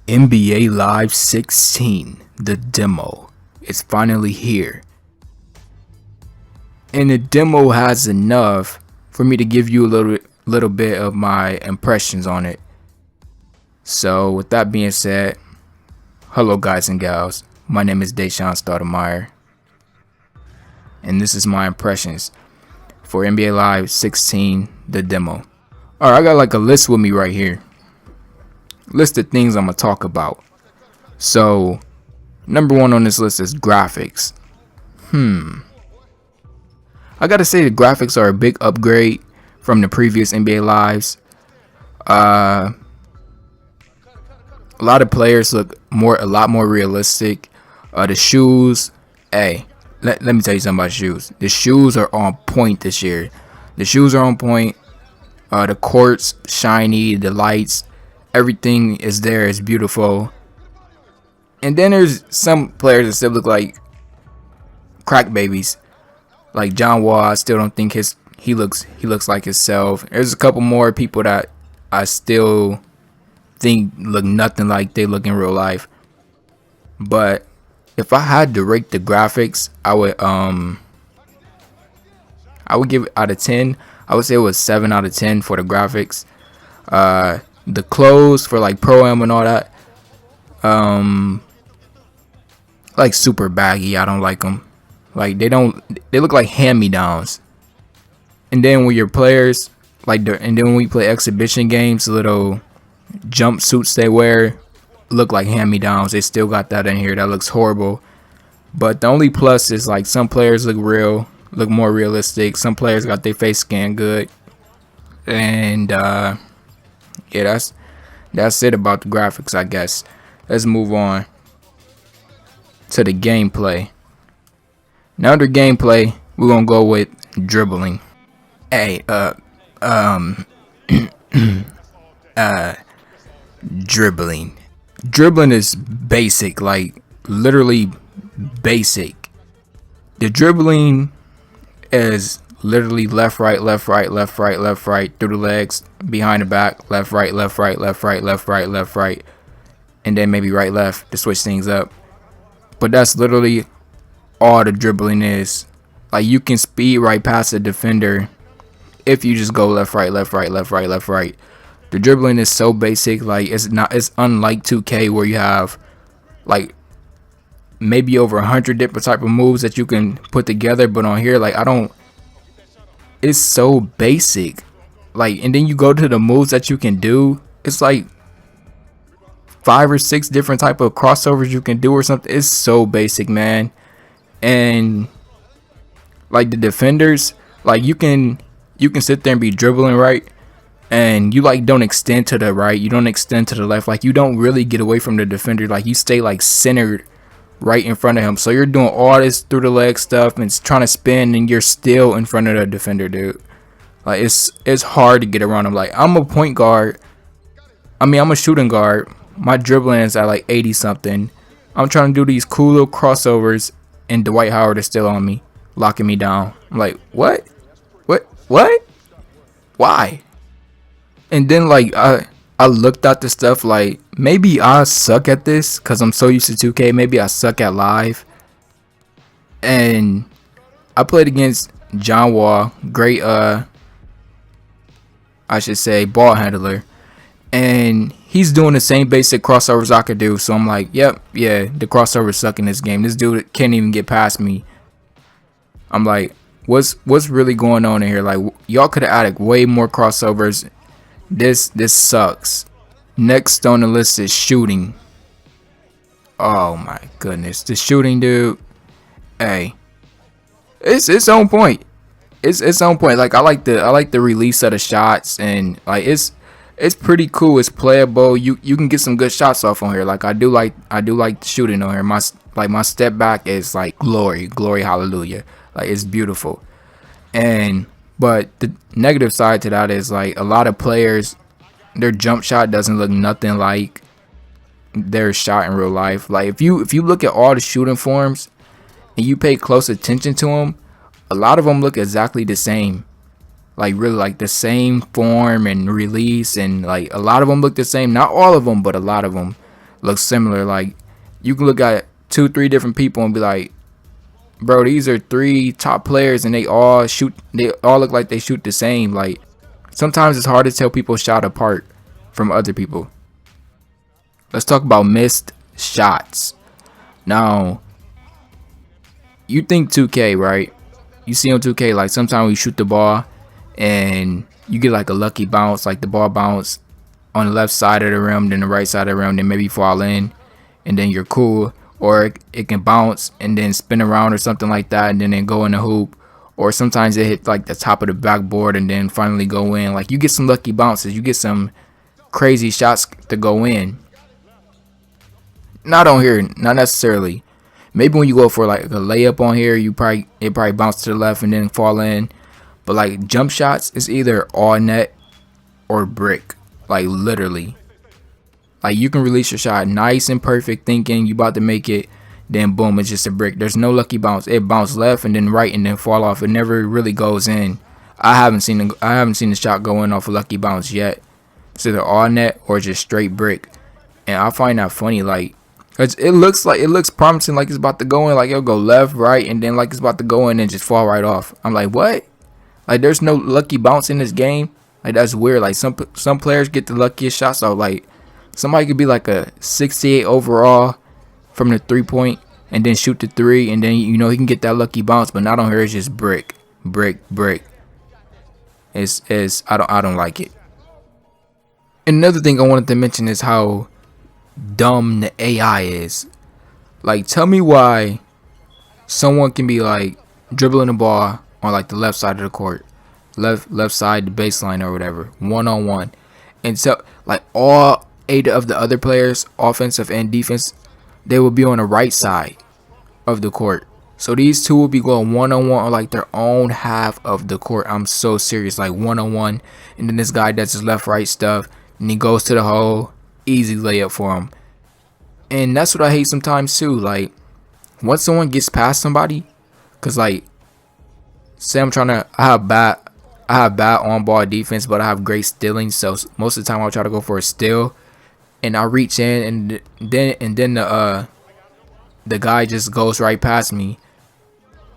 NBA Live 16, the demo, is finally here. And the demo has enough for me to give you a little bit of my impressions on it. So with that being said, hello guys and gals, my name is Deshaun Stoudemire, and this is my impressions for NBA Live 16, the demo. Alright, I got like a list with me right here. List of things I'm gonna talk about. So, number one on this list is graphics. I gotta say the graphics are a big upgrade from the previous NBA Lives. A lot of players look a lot more realistic. The shoes, let me tell you something about shoes. The shoes are on point this year. The shoes are on point. The courts shiny, the lights, everything is there. It's beautiful. And then there's some players that still look like crack babies. Like John Wall, I still don't think he looks like himself. There's a couple more people that I still think look nothing like they look in real life. But if I had to rate the graphics, I would give it out of 10. I would say it was 7 out of 10 for the graphics. The clothes for like Pro-Am and all that, like super baggy. I don't like them. Like they look like hand-me-downs. And then when your players and then when we play exhibition games, the little jumpsuits they wear look like hand-me-downs. They still got that in here. That looks horrible. But the only plus is like some players look more realistic. Some players got their face scanned good. And yeah, that's it about the graphics, I guess. Let's move on to the gameplay. Now the gameplay, we're gonna go with dribbling. Dribbling. Dribbling is basic, like literally basic. The dribbling is literally left, right, left, right, left, right, left, right, through the legs, behind the back, left, right, left, right, left, right, left, right, left, right, and then maybe right, left to switch things up. But that's literally all the dribbling is. Like you can speed right past the defender if you just go left, right, left, right, left, right, left, right. The dribbling is so basic. Like it's unlike 2K where you have like maybe over 100 different type of moves that you can put together. But on here, like it's so basic. Like, and then you go to the moves that you can do. It's like 5 or 6 different type of crossovers you can do or something. It's so basic, man. And like the defenders, like you can sit there and be dribbling right, and you like don't extend to the right, you don't extend to the left, like you don't really get away from the defender. Like you stay like centered right in front of him. So you're doing all this through the leg stuff and it's trying to spin, and you're still in front of the defender, dude. Like it's hard to get around him. Like I'm a point guard. I'm a shooting guard. My dribbling is at like 80 something. I'm trying to do these cool little crossovers, and Dwight Howard is still on me, locking me down. I'm like, what? Why? And then like I looked at the stuff like maybe I suck at this because I'm so used to 2K. Maybe I suck at live. And I played against John Wall, great I should say ball handler, and he's doing the same basic crossovers I could do. So I'm like, the crossovers suck in this game. This dude can't even get past me. I'm like, what's really going on in here? Like y'all could have added way more crossovers. This sucks. Next on the list is shooting. Oh my goodness, the shooting, dude. Hey, it's on point. It's on point. Like I like the release of the shots, and like it's pretty cool. It's playable. You can get some good shots off on here. Like I do like the shooting on here. My step back is like glory, hallelujah. Like it's beautiful. But the negative side to that is like a lot of players, their jump shot doesn't look nothing like their shot in real life. Like if you look at all the shooting forms and you pay close attention to them, a lot of them look exactly the same. Like really like the same form and release, and like a lot of them look the same. Not all of them, but a lot of them. look similar. Like you can look at 2-3 different people and be like, bro, these are 3 top players and they all look like they shoot the same. Like sometimes it's hard to tell people's shot apart from other people. Let's talk about missed shots. Now, you think 2K, right? You see on 2K, like sometimes we shoot the ball and you get like a lucky bounce, like the ball bounce on the left side of the rim, then the right side of the rim, then maybe fall in, and then you're cool. Or it can bounce and then spin around or something like that, and then it go in the hoop. Or sometimes it hit like the top of the backboard and then finally go in. Like you get some lucky bounces, you get some crazy shots to go in. Not on here, not necessarily. Maybe when you go for like a layup on here, it probably bounce to the left and then fall in. But like jump shots, it's either all net or brick. Like literally. Like you can release your shot nice and perfect, thinking you about to make it, then boom, it's just a brick. There's no lucky bounce. It bounce left and then right and then fall off. It never really goes in. I haven't seen the shot go in off a lucky bounce yet. It's either all net or just straight brick. And I find that funny. Like it looks promising, like it's about to go in. Like it'll go left, right, and then like it's about to go in and just fall right off. I'm like, what? Like there's no lucky bounce in this game. Like that's weird. Like some players get the luckiest shots out. Like somebody could be like a 68 overall from the 3-point and then shoot the 3, and then he can get that lucky bounce. But not on here. It's just brick. I don't like it. And another thing I wanted to mention is how dumb the AI is. Like tell me why someone can be like dribbling the ball on like the left side of the court, left side, the baseline or whatever, 1-on-1, and so like all 8 of the other players, offensive and defense, they will be on the right side of the court. So these 2 will be going 1-on-1 on like their own half of the court. I'm so serious, like 1-on-1, and then this guy does his left right stuff and he goes to the hole, easy layup for him. And that's what I hate sometimes too. Like once someone gets past somebody, cause like say I have bad on ball defense, but I have great stealing. So most of the time I'll try to go for a steal, and I reach in, and then the guy just goes right past me.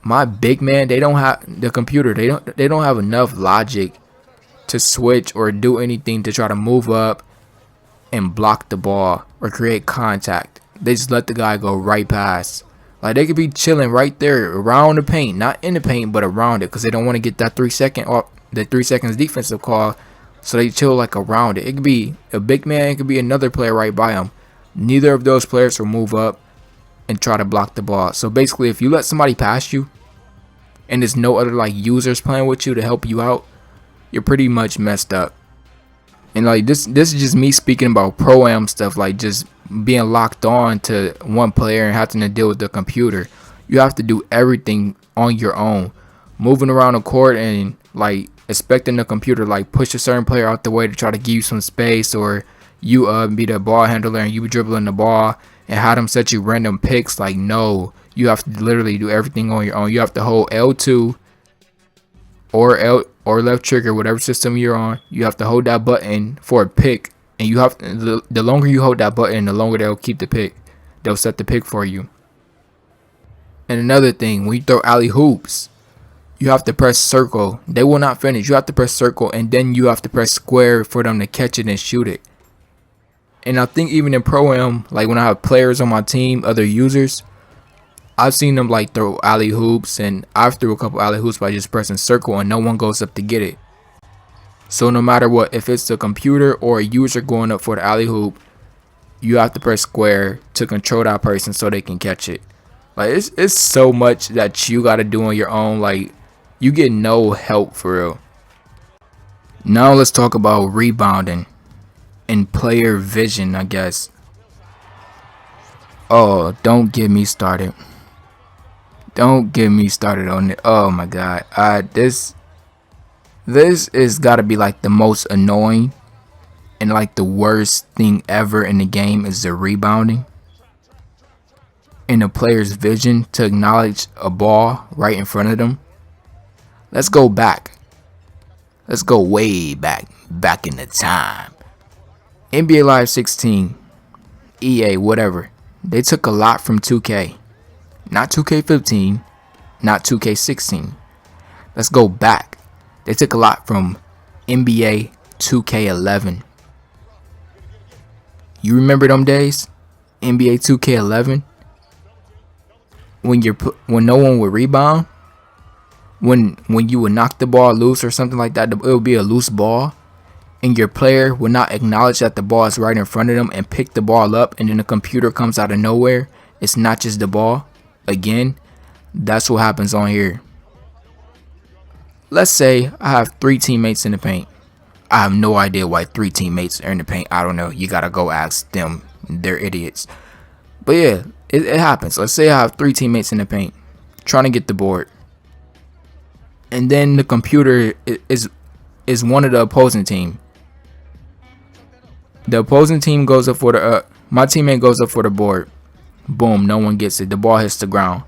My big man, they don't have the computer. They don't have enough logic to switch or do anything to try to move up and block the ball or create contact. They just let the guy go right past. Like they could be chilling right there around the paint, not in the paint, but around it, because they don't want to get that 3 seconds defensive call. So they chill like around it. It could be a big man, it could be another player right by him. Neither of those players will move up and try to block the ball. So basically, if you let somebody pass you and there's no other like users playing with you to help you out, you're pretty much messed up. And like this is just me speaking about pro-am stuff, like just being locked on to one player and having to deal with the computer. You have to do everything on your own, moving around the court and like expecting the computer like push a certain player out the way to try to give you some space, or you be the ball handler and you be dribbling the ball and have them set you random picks. Like no, you have to literally do everything on your own. You have to hold L2 or left trigger, whatever system you're on. You have to hold that button for a pick, and you have the longer you hold that button, the longer they'll keep the pick. They'll set the pick for you. And another thing, when you throw alley hoops, you have to press circle. They will not finish. You have to press circle, and then you have to press square for them to catch it and shoot it. And I think even in Pro-Am, like when I have players on my team, other users, I've seen them like throw alley hoops, and I've threw a couple alley hoops by just pressing circle and no one goes up to get it. So no matter what, if it's the computer or a user going up for the alley hoop, you have to press square to control that person so they can catch it. Like it's so much that you gotta do on your own. Like you get no help for real. Now let's talk about rebounding and player vision, I guess. Oh, don't get me started. Don't get me started on it. Oh my god. This is gotta be like the most annoying and like the worst thing ever in the game is the rebounding and the player's vision to acknowledge a ball right in front of them. Let's go back. Let's go way back in the time. NBA Live 16. EA, whatever. They took a lot from 2K. Not 2K15, not 2K16. Let's go back. They took a lot from NBA 2K11. You remember them days? NBA 2K11? When no one would rebound? When you would knock the ball loose or something like that, it would be a loose ball, and your player would not acknowledge that the ball is right in front of them and pick the ball up, and then the computer comes out of nowhere. It's not just the ball. Again, that's what happens on here. Let's say I have 3 teammates in the paint. I have no idea why 3 teammates are in the paint. I don't know. You gotta go ask them. They're idiots. But yeah, it happens. Let's say I have 3 teammates in the paint trying to get the board. And then the computer is one of the opposing team. The opposing team goes up for the my teammate goes up for the board. Boom, no one gets it. The ball hits the ground.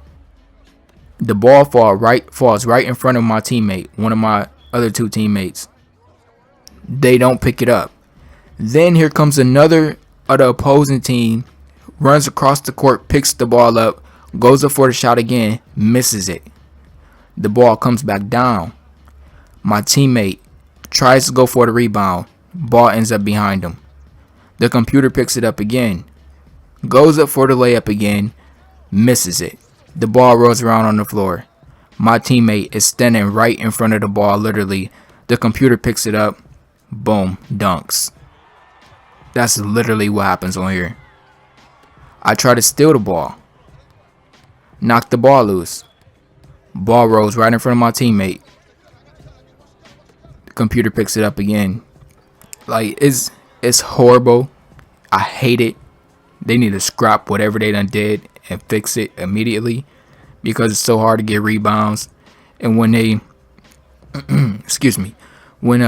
The ball falls right in front of my teammate, one of my other 2 teammates. They don't pick it up. Then here comes another of the opposing team, runs across the court, picks the ball up, goes up for the shot again, misses it. The ball comes back down. My teammate tries to go for the rebound. Ball ends up behind him. The computer picks it up again. Goes up for the layup again. Misses it. The ball rolls around on the floor. My teammate is standing right in front of the ball, literally. The computer picks it up. Boom. Dunks. That's literally what happens on here. I try to steal the ball. Knock the ball loose. Ball rolls right in front of my teammate. The computer picks it up again. Like, it's horrible. I hate it. They need to scrap whatever they done did and fix it immediately, because it's so hard to get rebounds. And when they excuse me, when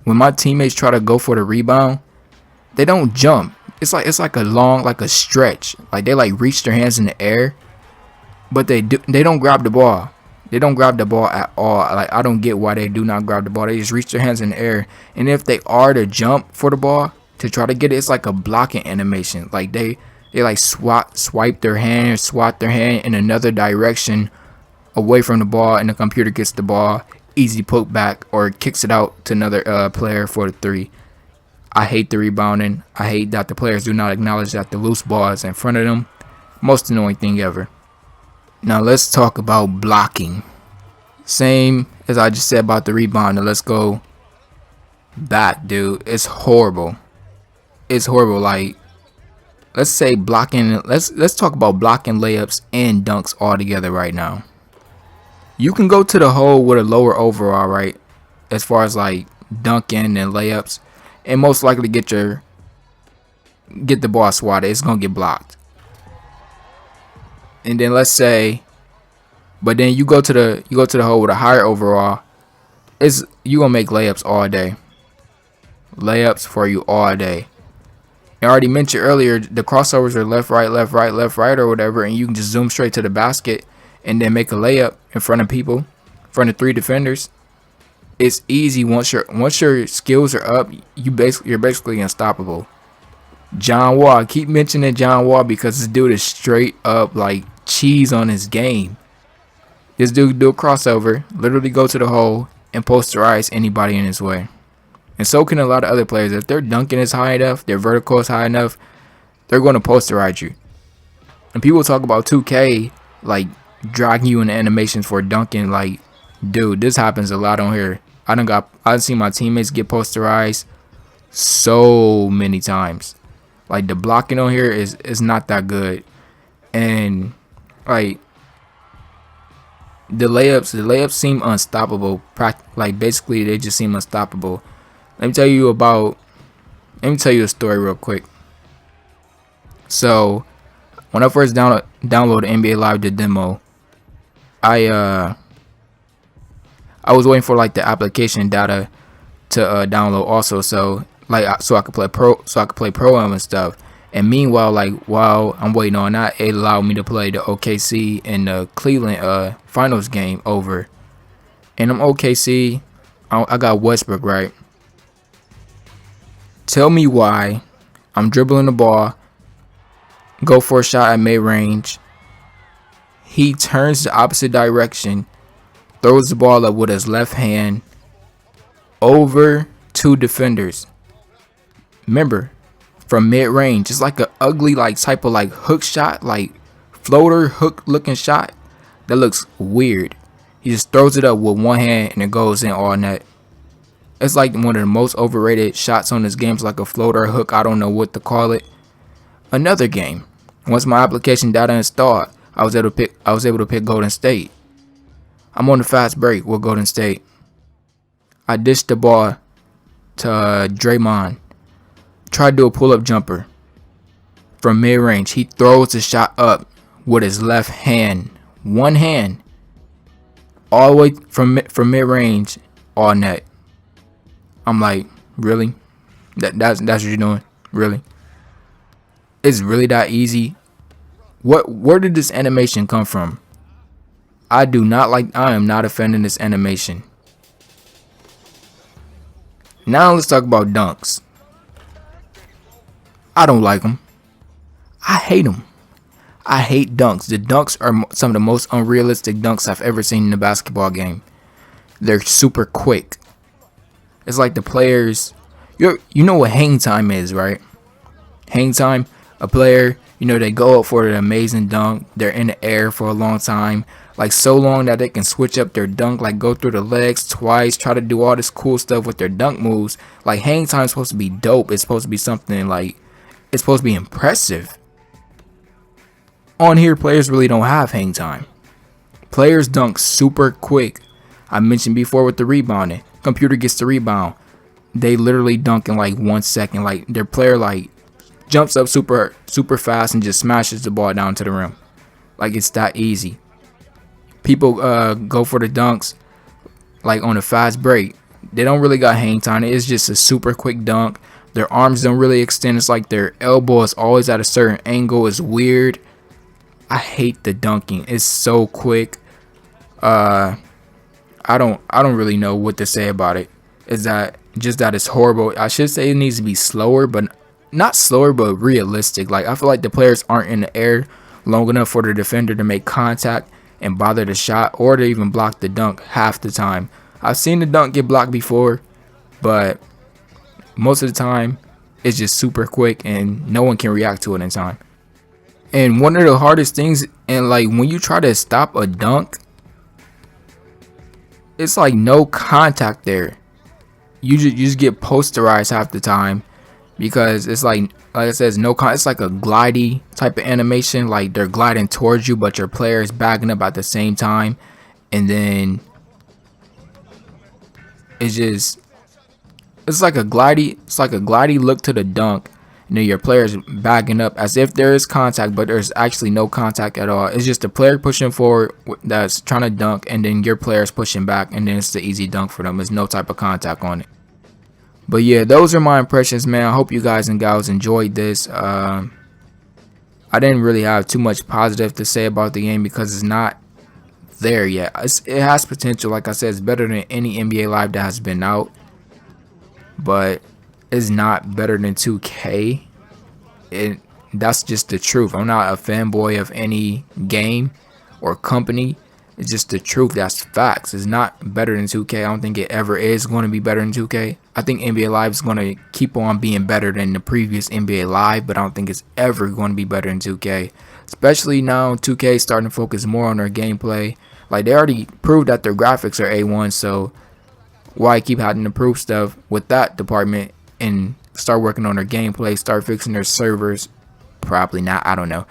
my teammates try to go for the rebound, they don't jump. It's like a long, like a stretch. Like they like reach their hands in the air, but they don't grab the ball. They don't grab the ball at all. Like, I don't get why they do not grab the ball. They just reach their hands in the air. And if they are to jump for the ball to try to get it, it's like a blocking animation. Like they like swipe their hand, swat their hand in another direction away from the ball, and the computer gets the ball, easy poke back, or kicks it out to another player for the 3. I hate the rebounding. I hate that the players do not acknowledge that the loose ball is in front of them. Most annoying thing ever. Now let's talk about blocking. Same as I just said about the rebound. Now let's go back, dude. It's horrible. It's horrible. Like, let's say blocking. Let's talk about blocking layups and dunks all together right now. You can go to the hole with a lower overall, right? As far as like dunking and layups, and most likely get the ball swatted. It's gonna get blocked. And then let's say, but then you go to the hole with a higher overall, you gonna make layups all day. Layups for you all day. I already mentioned earlier, the crossovers are left, right, left, right, left, right, or whatever, and you can just zoom straight to the basket and then make a layup in front of people, in front of 3 defenders. It's easy once your skills are up. You're basically unstoppable. John Wall, I keep mentioning John Wall because this dude is straight up like cheese on his game. This dude do a crossover, literally go to the hole and posterize anybody in his way. And so can a lot of other players. If their dunking is high enough, their vertical is high enough, they're going to posterize you. And people talk about 2K like dragging you in animations for dunking. Like, dude, this happens a lot on here. I've seen my teammates get posterized so many times. Like, the blocking on here is not that good. And like the layups seem unstoppable. Like, basically they just seem unstoppable. Let me tell you a story real quick. So when I first downloaded NBA Live the demo, I was waiting for like the application data to download also, so I could play pro and stuff. And meanwhile, like, while I'm waiting on that, it allowed me to play the OKC and the Cleveland finals game over. And I'm OKC. I got Westbrook, right? Tell me why I'm dribbling the ball, go for a shot at mid range. He turns the opposite direction, throws the ball up with his left hand over two defenders. Remember, from mid range, it's like a ugly like type of like hook shot, like floater hook looking shot that looks weird. He just throws it up with one hand and it goes in all net. It's like one of the most overrated shots on this game. It's like a floater hook. I don't know what to call it. Another game. Once my application data installed, I was able to pick Golden State. I'm on the fast break with Golden State. I dished the ball to Draymond. Tried to do a pull-up jumper from mid-range. He throws the shot up with his left hand, one hand, all the way from mid-range, all net. I'm like, really? That's what you're doing? Really? It's really that easy? Where did this animation come from? I am not a fan of this animation. Now let's talk about dunks. I don't like them. I hate them. I hate dunks. The dunks are some of the most unrealistic dunks I've ever seen in a basketball game. They're super quick. It's like the players, you know what hang time is, right? Hang time, a player, they go up for an amazing dunk. They're in the air for a long time, like so long that they can switch up their dunk, like go through the legs twice, try to do all this cool stuff with their dunk moves. Like hang time is supposed to be dope. It's supposed to be something like, it's supposed to be impressive. On here, players really don't have hang time. Players dunk super quick. I mentioned before with the rebounding. Computer gets the rebound. They literally dunk in like 1 second. Like their player like jumps up super fast and just smashes the ball down to the rim. Like it's that easy. People go for the dunks like on a fast break. They don't really got hang time. It's just a super quick dunk. Their arms don't really extend. It's like their elbow is always at a certain angle. It's weird. I hate the dunking. It's so quick. I don't really know what to say about it. Is that it's horrible? I should say it needs to be slower, but not slower, but realistic. Like I feel like the players aren't in the air long enough for the defender to make contact and bother the shot or to even block the dunk half the time. I've seen the dunk get blocked before, but most of the time it's just super quick and no one can react to it in time. And one of the hardest things, and like when you try to stop a dunk, it's like no contact there. You just get posterized half the time because it's like I said, it's like a glidey type of animation. Like they're gliding towards you, but your player is backing up at the same time, and then it's like a glidey look to the dunk. Your player's backing up as if there is contact, but there's actually no contact at all. It's just the player pushing forward that's trying to dunk, and then your player's pushing back, and then it's the easy dunk for them. There's no type of contact on it. But yeah, those are my impressions, man. I hope you guys and gals enjoyed this. I didn't really have too much positive to say about the game because it's not there yet. It has potential. Like I said, it's better than any NBA Live that has been out, but is not better than 2K. That's just the truth. I'm not a fanboy of any game or company. It's just the truth. That's facts. It's not better than 2K. I don't think it ever is going to be better than 2K. I think NBA Live is going to keep on being better than the previous NBA Live, but I don't think it's ever going to be better than 2K. Especially now 2K is starting to focus more on their gameplay. Like they already proved that their graphics are A1, so why keep having to prove stuff with that department and start working on their gameplay, start fixing their servers? Probably not, I don't know.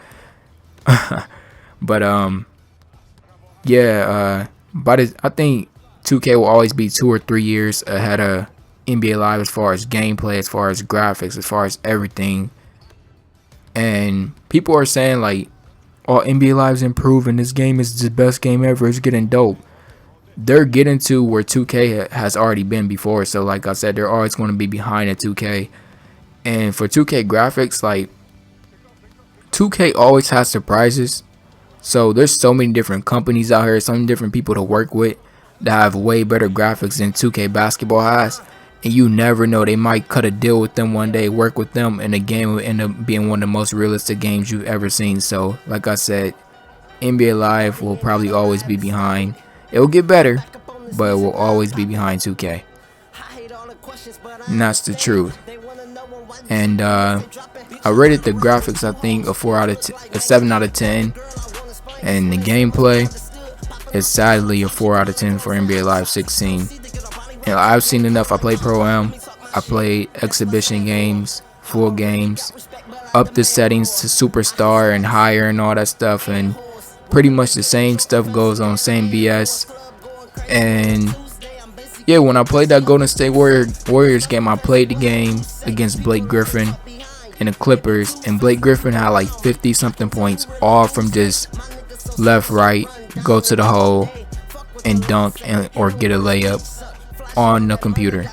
But I think 2K will always be 2 or 3 years ahead of NBA Live as far as gameplay, as far as graphics, as far as everything. And people are saying like, oh, NBA Live's improving, this game is the best game ever, it's getting dope. They're getting to where 2K has already been before. So like I said, they're always going to be behind at 2K. And for 2K graphics, like 2K always has surprises. So there's so many different companies out here, so many different people to work with that have way better graphics than 2K basketball has. and you never know, they might cut a deal with them one day, work with them, and the game will end up being one of the most realistic games you've ever seen. So like I said, NBA Live will probably always be behind. It will get better, but it will always be behind 2K. And that's the truth. And I rated the graphics, I think, a 7 out of 10, and the gameplay is sadly a 4 out of 10 for NBA Live 16. You know, I've seen enough. I played Pro-Am, I played exhibition games, full games, up the settings to superstar and higher and all that stuff, and pretty much the same stuff goes on, same BS. And yeah, when I played that Golden State Warriors game, I played the game against Blake Griffin and the Clippers, and Blake Griffin had like 50 something points, all from just left, right, go to the hole and dunk or get a layup on the computer.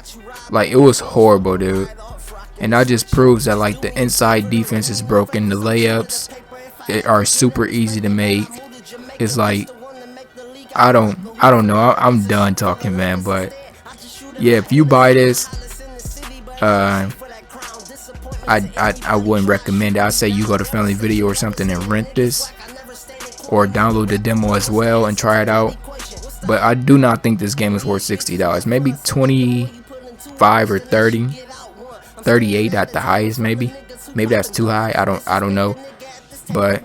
Like, it was horrible, dude. And that just proves that like the inside defense is broken. The layups are super easy to make. It's like, I don't know. I'm done talking, man. But yeah, if you buy this, I wouldn't recommend it. I'd say you go to Family Video or something and rent this, or download the demo as well and try it out. But I do not think this game is worth $60. Maybe 25 or 30, 38 at the highest. Maybe that's too high. I don't know. But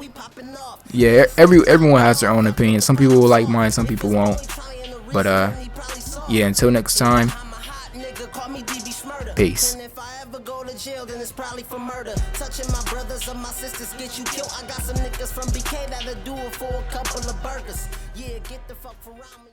yeah, everyone has their own opinion. Some people will like mine, some people won't. But yeah, until next time, peace. Jail, then it's probably for murder. Touching my brothers or my sisters get you killed. I got some niggas from BK that'll do it for a couple of burgers. Yeah, get the fuck around me.